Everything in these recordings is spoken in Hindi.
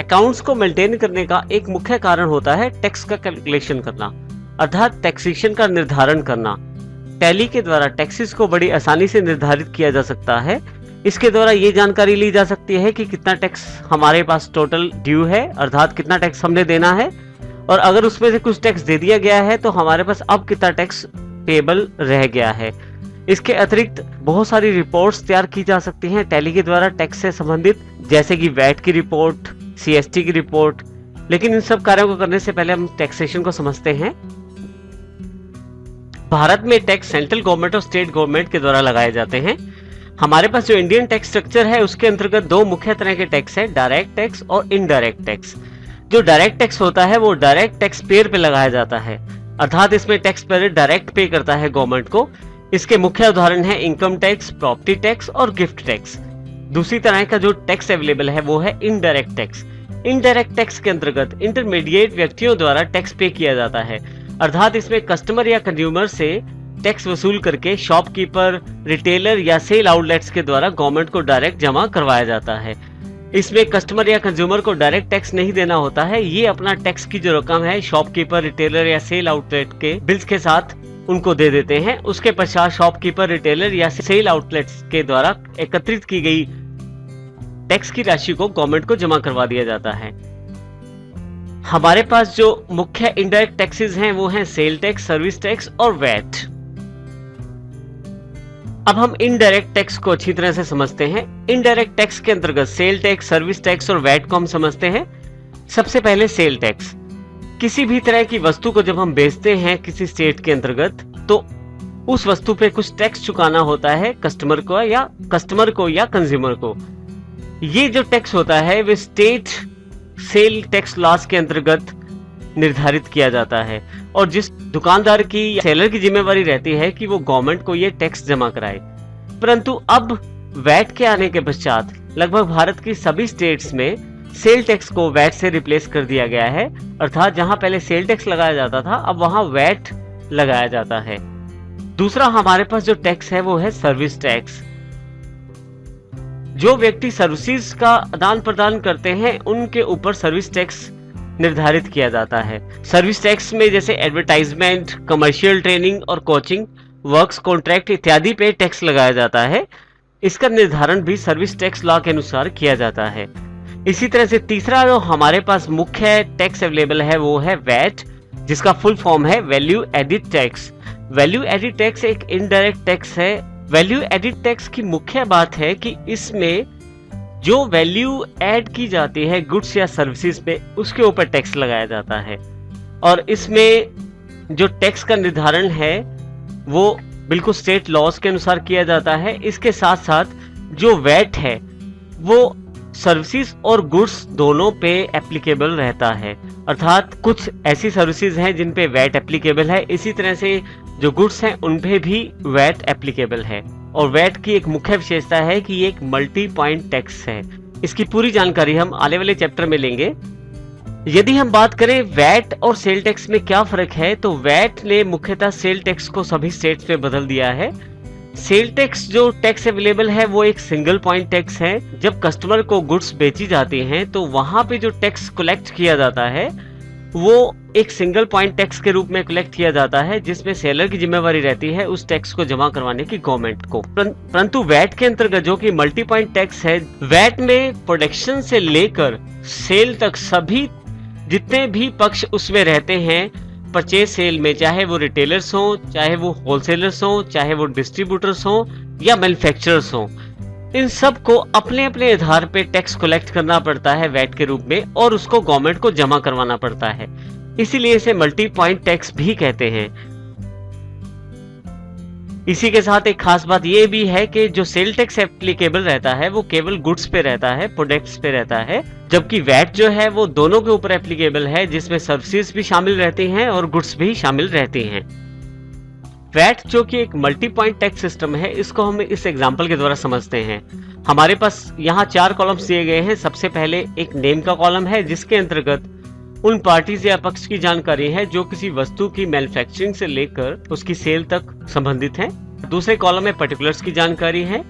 अकाउंट्स को मेंटेन करने का एक मुख्य कारण होता है टैक्स का कैलकुलेशन करना, अर्थात टैक्सेशन का निर्धारण करना। टैली के द्वारा टैक्सेस को बड़ी आसानी से निर्धारित किया जा सकता है। इसके द्वारा ये जानकारी ली जा सकती है कि कितना टैक्स हमारे पास टोटल ड्यू है, अर्थात कितना टैक्स हमने देना है, और अगर उसमें से कुछ टैक्स दे दिया गया है तो हमारे पास अब कितना टैक्स पेबल रह गया है। इसके अतिरिक्त बहुत सारी रिपोर्ट्स तैयार की जा सकती हैं टैली के द्वारा टैक्स से संबंधित, जैसे कि वैट की रिपोर्ट, सीएसटी की रिपोर्ट। लेकिन इन सब कार्यों को करने से पहले हम टैक्सेशन को समझते हैं। भारत में टैक्स सेंट्रल गवर्नमेंट और स्टेट गवर्नमेंट के द्वारा लगाए जाते हैं। हमारे पास जो इंडियन टैक्स स्ट्रक्चर है उसके अंतर्गत दो मुख्य तरह के टैक्स है, डायरेक्ट टैक्स और इनडायरेक्ट टैक्स। जो डायरेक्ट टैक्स होता है वो डायरेक्ट टैक्स पेयर पे लगाया जाता है, अर्थात इसमें टैक्स पेयर डायरेक्ट पे करता है गवर्नमेंट को। इसके मुख्य उदाहरण है इनकम टैक्स, प्रॉपर्टी टैक्स और गिफ्ट टैक्स। दूसरी तरह का जो टैक्स अवेलेबल है वो है इनडायरेक्ट टैक्स। इनडायरेक्ट टैक्स के अंतर्गत इंटरमीडिएट व्यक्तियों द्वारा टैक्स पे किया जाता है, अर्थात इसमें कस्टमर या कंज्यूमर से टैक्स वसूल करके शॉपकीपर, रिटेलर या सेल आउटलेट्स के द्वारा गवर्नमेंट को डायरेक्ट जमा करवाया जाता है। इसमें कस्टमर या कंज्यूमर को डायरेक्ट टैक्स नहीं देना होता है, ये अपना टैक्स की जो रकम है शॉपकीपर, रिटेलर या सेल आउटलेट के बिल्स के साथ उनको दे देते हैं। उसके पश्चात शॉपकीपर, रिटेलर या सेल आउटलेट्स के द्वारा एकत्रित की गई टैक्स की राशि को गवर्नमेंट को जमा करवा दिया जाता है। हमारे पास जो मुख्य इनडायरेक्ट टैक्सेस हैं वो हैं सेल टैक्स, सर्विस टैक्स और वैट। अब हम इनडायरेक्ट टैक्स को अच्छी तरह से समझते हैं। इनडायरेक्ट टैक्स के अंतर्गत सेल टैक्स, सर्विस टैक्स और वैट को हम समझते हैं। सबसे पहले सेल टैक्स। किसी भी तरह की वस्तु को जब हम बेचते हैं किसी स्टेट के अंतर्गत तो उस वस्तु पे कुछ टैक्स चुकाना होता है कस्टमर को या कंज्यूमर को। ये जो टैक्स होता है वो स्टेट सेल टैक्स लॉज के अंतर्गत निर्धारित किया जाता है और जिस दुकानदार की या सेलर की जिम्मेवारी रहती है कि वो गवर्नमेंट को ये टैक्स जमा कराए। परंतु अब वैट के आने के पश्चात लगभग भारत की सभी स्टेट्स में सेल टैक्स को वैट से रिप्लेस कर दिया गया है, अर्थात जहां पहले सेल टैक्स लगाया जाता था अब वहां वैट लगाया जाता है। दूसरा हमारे पास जो टैक्स है वो है सर्विस टैक्स। जो व्यक्ति सर्विसेज का आदान प्रदान करते हैं उनके ऊपर सर्विस टैक्स निर्धारित किया जाता है। सर्विस टैक्स में जैसे एडवर्टाइजमेंट, कमर्शियल ट्रेनिंग और कोचिंग, वर्क्स कॉन्ट्रैक्ट इत्यादि पे टैक्स लगाया जाता है। इसका निर्धारण भी सर्विस टैक्स लॉ के अनुसार किया जाता है। इसी तरह से तीसरा जो हमारे पास मुख्य टैक्स अवेलेबल है वो है वैट, जिसका फुल फॉर्म है value added tax. Value added tax एक इनडायरेक्ट टैक्स है। वैल्यू एडिड टैक्स की मुख्य बात है कि इसमें जो वैल्यू ऐड की जाती है गुड्स या सर्विसेज पे उसके ऊपर टैक्स लगाया जाता है और इसमें जो टैक्स का निर्धारण है वो बिल्कुल स्टेट लॉज के अनुसार किया जाता है। इसके साथ साथ जो वैट है वो सर्विसेज और गुड्स दोनों पे एप्लीकेबल रहता है, अर्थात कुछ ऐसी सर्विसेज हैं जिन पे वैट एप्लीकेबल है, इसी तरह से जो गुड्स हैं उन पे भी वैट एप्लीकेबल है। और वैट की एक मुख्य विशेषता है कि ये एक मल्टी पॉइंट टैक्स है। इसकी पूरी जानकारी हम आने वाले चैप्टर में लेंगे। यदि हम बात करें वैट और सेल टैक्स में क्या फर्क है तो वैट ने मुख्यतः सेल टैक्स को सभी स्टेट्स में बदल दिया है। सेल टैक्स जो टैक्स अवेलेबल है वो एक सिंगल पॉइंट टैक्स है। जब कस्टमर को गुड्स बेची जाती हैं तो वहां पे जो टैक्स कलेक्ट किया जाता है वो एक सिंगल पॉइंट टैक्स के रूप में कलेक्ट किया जाता है, जिसमें सेलर की जिम्मेवारी रहती है उस टैक्स को जमा करवाने की गवर्नमेंट को। परंतु वैट के अंतर्गत जो कि मल्टी पॉइंट टैक्स है, वैट में प्रोडक्शन से लेकर सेल तक सभी जितने भी पक्ष उसमें रहते हैं परचेज सेल में, चाहे वो रिटेलर्स हो, चाहे वो होलसेलर्स हो, चाहे वो डिस्ट्रीब्यूटर्स हो या मैन्युफैक्चरर्स हो, इन सब को अपने अपने आधार पे टैक्स कलेक्ट करना पड़ता है वैट के रूप में और उसको गवर्नमेंट को जमा करवाना पड़ता है। इसीलिए इसे मल्टी पॉइंट टैक्स भी कहते हैं। इसी के साथ एक खास बात यह भी है कि जो सेल टैक्स एप्लीकेबल रहता है वो केवल गुड्स पे रहता है, प्रोडक्ट्स पे रहता है, जबकि वैट जो है वो दोनों के ऊपर एप्लीकेबल है, जिसमें सर्विसेज भी शामिल रहती हैं और गुड्स भी शामिल रहती हैं। वैट जो कि एक मल्टी पॉइंट टैक्स सिस्टम है, इसको हम इस एग्जांपल के द्वारा समझते हैं। हमारे पास यहाँ 4 कॉलम्स दिए गए हैं। सबसे पहले एक नेम का कॉलम है जिसके अंतर्गत उन पार्टीज या पक्ष की जानकारी है जो किसी वस्तु की मैन्युफैक्चरिंग से लेकर उसकी सेल तक संबंधित है। दूसरे कॉलम में पर्टिकुलर्स की जानकारी है।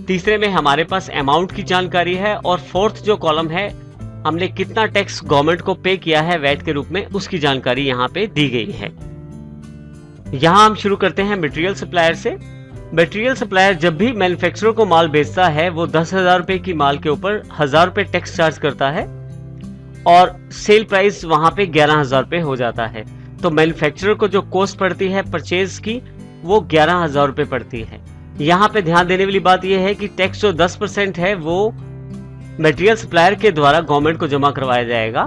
तीसरे में हमारे पास अमाउंट की जानकारी है और फोर्थ जो कॉलम है हमने कितना टैक्स गवर्नमेंट को पे किया है वैट के रूप में, उसकी जानकारी यहाँ पे दी गई है। यहाँ हम शुरू करते हैं मटेरियल सप्लायर से। मटेरियल सप्लायर जब भी मैन्युफैक्चरर को माल बेचता है वो 10,000 रुपए की माल के ऊपर 1,000 रुपए टैक्स चार्ज करता है और सेल प्राइस वहां पे 11,000 रुपए हो जाता है। तो मैन्युफैक्चरर को जो कॉस्ट पड़ती है परचेज की वो 11,000 रुपए पड़ती है। यहाँ पे ध्यान देने वाली बात यह है कि टैक्स जो 10% है वो मटेरियल सप्लायर के द्वारा गवर्नमेंट को जमा करवाया जाएगा।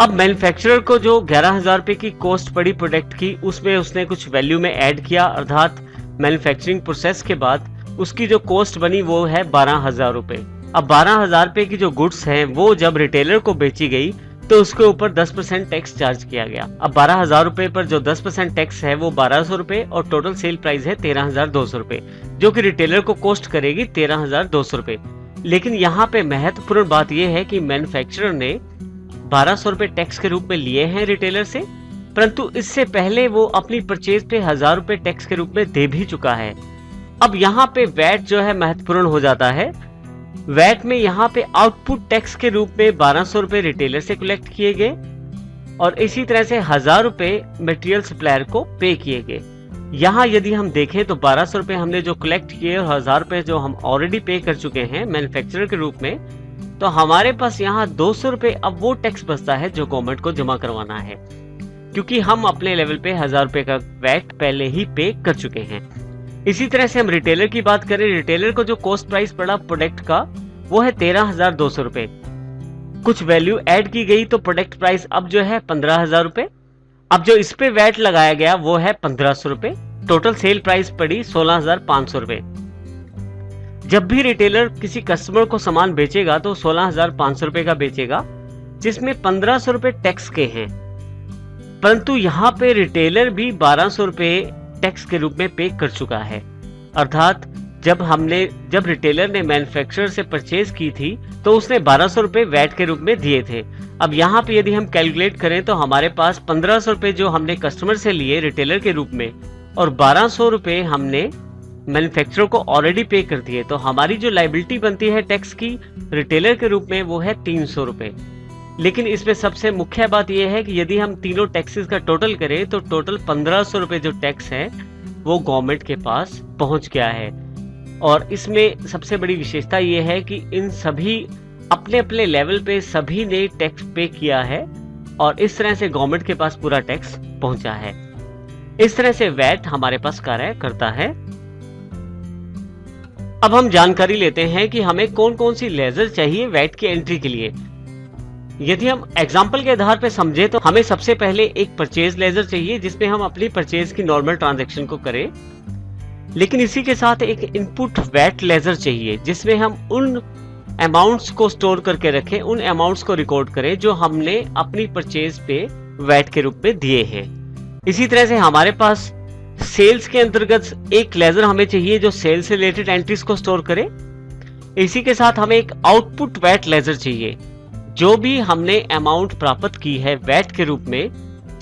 अब मैन्युफैक्चरर को जो 11,000 रुपए की कॉस्ट पड़ी प्रोडक्ट की, उसमें उसने कुछ वैल्यू में ऐड किया, अर्थात मैन्युफैक्चरिंग प्रोसेस के बाद उसकी जो कॉस्ट बनी वो है 12,000 रुपए। अब 12,000 रुपए की जो गुड्स हैं वो जब रिटेलर को बेची गई तो उसके ऊपर 10% टैक्स चार्ज किया गया। अब 12,000 रुपए पर जो 10% टैक्स है वो 1,200 रुपए और टोटल सेल प्राइस है 13,200 रुपए, जो कि रिटेलर को कॉस्ट करेगी 13,200 रुपए। लेकिन यहाँ पे महत्वपूर्ण बात यह है कि मैन्युफैक्चरर ने 1,200 रुपए टैक्स के रूप में लिए हैं रिटेलर से, परंतु इससे पहले वो अपनी परचेज पे 1,000 रुपए टैक्स के रूप में दे भी चुका है। अब यहाँ पे वैट जो है महत्वपूर्ण हो जाता है। वैट में यहाँ पे आउटपुट टैक्स के रूप में 1,200 रुपए रिटेलर से कलेक्ट किए गए और इसी तरह से 1,000 रुपए मटेरियल सप्लायर को पे किए गए। यहाँ यदि हम देखें तो 1,200 रुपए हमने जो कलेक्ट किए और 1,000 रुपए जो हम ऑलरेडी पे कर चुके हैं मैन्युफैक्चरर के रूप में, तो हमारे पास यहाँ 200 रुपए अब वो टैक्स बचता है जो गवर्नमेंट को जमा करवाना है, क्योंकि हम अपने लेवल पे 1,000 रुपए का वैट पहले ही पे कर चुके हैं। इसी तरह से हम रिटेलर की बात करें, रिटेलर को जो कॉस्ट प्राइस पड़ा प्रोडक्ट का वो है 13,200 रुपए। कुछ वैल्यू ऐड की गई तो प्रोडक्ट प्राइस अब जो है 15,000 रुपए। अब जो इस पे वैट लगाया गया वो है 1,500 रुपए। टोटल सेल प्राइस पड़ी 16,500 रुपए। जब भी रिटेलर किसी कस्टमर को सामान बेचेगा तो 16,500 रुपए का बेचेगा, जिसमें 1,500 रुपए टैक्स के हैं, परंतु यहाँ पे रिटेलर भी 1,200 रुपए टैक्स के रूप में पे कर चुका है। अर्थात जब रिटेलर ने मैन्युफैक्चरर से परचेज की थी तो उसने 1,200 रुपए वैट के रूप में दिए थे। अब यहाँ पे यदि हम कैलकुलेट करें तो हमारे पास 1,500 रुपए जो हमने कस्टमर से लिए रिटेलर के रूप में और 1,200 रुपए हमने मैन्युफैक्चरर को ऑलरेडी पे कर दिए, तो हमारी जो लायबिलिटी बनती है टैक्स की रिटेलर के रूप में वो है 300 रुपए। लेकिन इसमें सबसे मुख्य बात यह है कि यदि हम तीनों टैक्सेस का टोटल करें तो टोटल 1,500 रुपए जो टैक्स है वो गवर्नमेंट के पास पहुंच गया है। और इसमें सबसे बड़ी विशेषता ये है कि इन सभी अपने अपने लेवल पे सभी ने टैक्स पे किया है और इस तरह से गवर्नमेंट के पास पूरा टैक्स पहुंचा है। इस तरह से वैट हमारे पास कार्य करता है। अब हम जानकारी लेते हैं कि हमें कौन कौन सी लेजर चाहिए वैट की एंट्री के लिए। यदि हम एग्जाम्पल के आधार पर समझे तो हमें सबसे पहले एक परचेज लेजर चाहिए जिसमें हम अपनी परचेज की नॉर्मल ट्रांजैक्शन को करें, लेकिन इसी के साथ एक इनपुट वैट लेजर चाहिए जिसमें हम उन अमाउंट्स को स्टोर करके रखें, उन अमाउंट्स को रिकॉर्ड करें जो हमने अपनी परचेज पे वैट के रूप में दिए हैं। इसी तरह से हमारे पास सेल्स के अंतर्गत एक लेजर हमें चाहिए जो सेल्स से रिलेटेड एंट्रीज को स्टोर करे। इसी के साथ हमें एक आउटपुट वैट लेजर चाहिए, जो भी हमने अमाउंट प्राप्त की है वैट के रूप में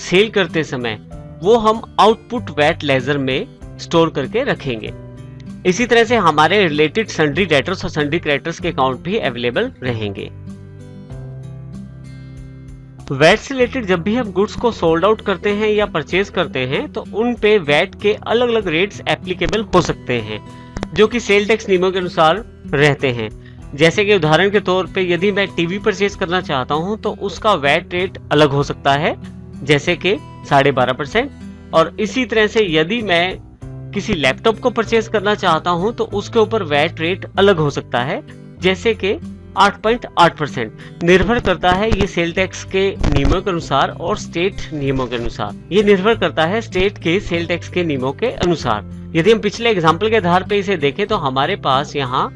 सेल करते समय वो हम आउटपुट वैट लेजर में स्टोर करके रखेंगे। इसी तरह से हमारे रिलेटेड सन्ड्री डेटर्स और सन्ड्री क्रेडिटर्स के अकाउंट भी अवेलेबल रहेंगे। वैट से रिलेटेड जब भी हम गुड्स को सोल्ड आउट करते हैं या परचेज करते हैं तो उन पे वैट के अलग अलग रेट्स एप्लीकेबल हो सकते हैं जो कि सेल टैक्स नियमों के अनुसार रहते हैं। जैसे कि उदाहरण के तौर पे यदि मैं टीवी परचेज करना चाहता हूं तो उसका वैट रेट अलग हो सकता है, जैसे कि 12.5%। और इसी तरह से यदि मैं किसी लैपटॉप को परचेज करना चाहता हूं तो उसके ऊपर वैट रेट अलग हो सकता है, जैसे कि 8.8%। निर्भर करता है ये सेल टैक्स के नियमों के अनुसार और स्टेट नियमों के अनुसार। ये निर्भर करता है स्टेट के सेल टैक्स के नियमों के अनुसार। यदि हम पिछले एग्जाम्पल के आधार पे इसे देखें तो हमारे पास यहाँ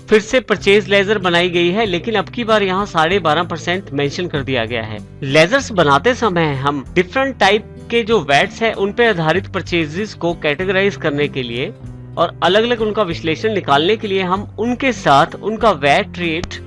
फिर से परचेज लेजर बनाई गई है, लेकिन अब की बार यहाँ 12.5% मेंशन कर दिया गया है। लेजर्स बनाते समय हम डिफरेंट टाइप के जो वैट्स है उन पे आधारित परचेजेस को कैटेगराइज करने के लिए और अलग अलग उनका विश्लेषण निकालने के लिए हम उनके साथ उनका वैट रेट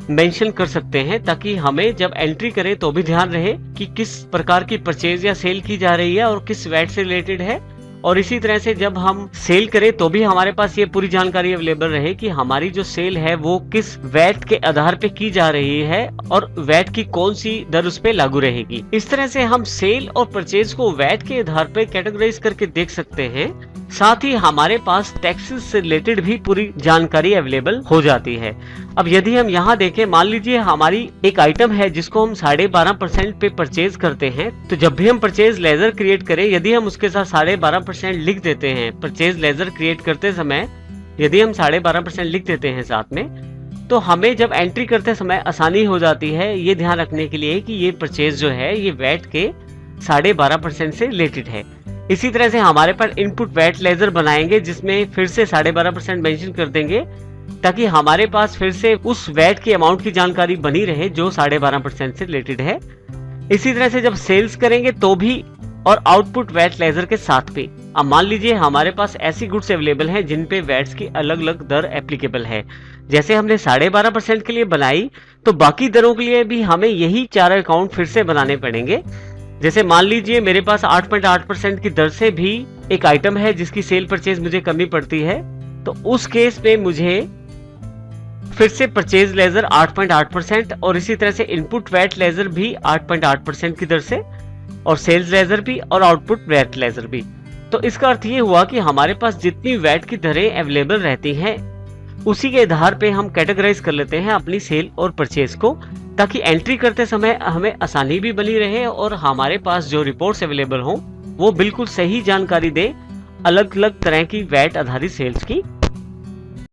मेंशन कर सकते हैं, ताकि हमें जब एंट्री करें तो भी ध्यान रहे कि किस प्रकार की परचेज या सेल की जा रही है और किस वैट से रिलेटेड है और इसी तरह से जब हम सेल करें तो भी हमारे पास ये पूरी जानकारी अवेलेबल रहे कि हमारी जो सेल है वो किस वैट के आधार पे की जा रही है और वैट की कौन सी दर उस पे लागू रहेगी। इस तरह से हम सेल और परचेज को वैट के आधार पे कैटेगराइज करके देख सकते हैं। साथ ही हमारे पास टैक्सेस से रिलेटेड भी पूरी जानकारी अवेलेबल हो जाती है। अब यदि हम यहाँ देखें, मान लीजिए हमारी एक आइटम है जिसको हम 12.5% पे परचेज करते हैं, तो जब भी हम परचेज लेजर क्रिएट करें, यदि हम उसके साथ 12.5% लिख देते हैं, परचेज लेजर क्रिएट करते समय यदि हम 12.5% लिख देते हैं साथ में, तो हमें जब एंट्री करते समय आसानी हो जाती है ये ध्यान रखने के लिए कि ये परचेज जो है ये वैट के 12.5% से रिलेटेड है। इसी तरह से हमारे पास इनपुट वैट लेजर बनाएंगे जिसमें फिर से 12.5% मेंशन कर देंगे, ताकि हमारे पास फिर से उस वैट की अमाउंट की जानकारी बनी रहे जो 12.5% से रिलेटेड है। इसी तरह से जब सेल्स करेंगे तो भी, और आउटपुट वैट लेजर के साथ भी। अब मान लीजिए हमारे पास ऐसी गुड्स अवेलेबल हैं जिन पे वैट्स की अलग अलग दर एप्लीकेबल है। जैसे हमने 12.5% के लिए बनाई, तो बाकी दरों के लिए भी हमें यही 4 अकाउंट फिर से बनाने पड़ेंगे। जैसे मान लीजिए मेरे पास 8.8% की दर से भी एक आइटम है जिसकी सेल परचेज मुझे करनी पड़ती है, तो उस केस में मुझे फिर से परचेज लेजर 8.8% और इसी तरह से इनपुट वैट लेजर भी 8.8% की दर से, और सेल्स लेजर भी और आउटपुट वैट लेजर भी। तो इसका अर्थ ये हुआ कि हमारे पास जितनी वैट की दरें अवेलेबल रहती हैं उसी के आधार पे हम कैटेगराइज कर लेते हैं अपनी सेल और परचेज को, ताकि एंट्री करते समय हमें आसानी भी बनी रहे और हमारे पास जो रिपोर्ट्स अवेलेबल हों वो बिल्कुल सही जानकारी दे अलग अलग तरह की वैट आधारित सेल्स की।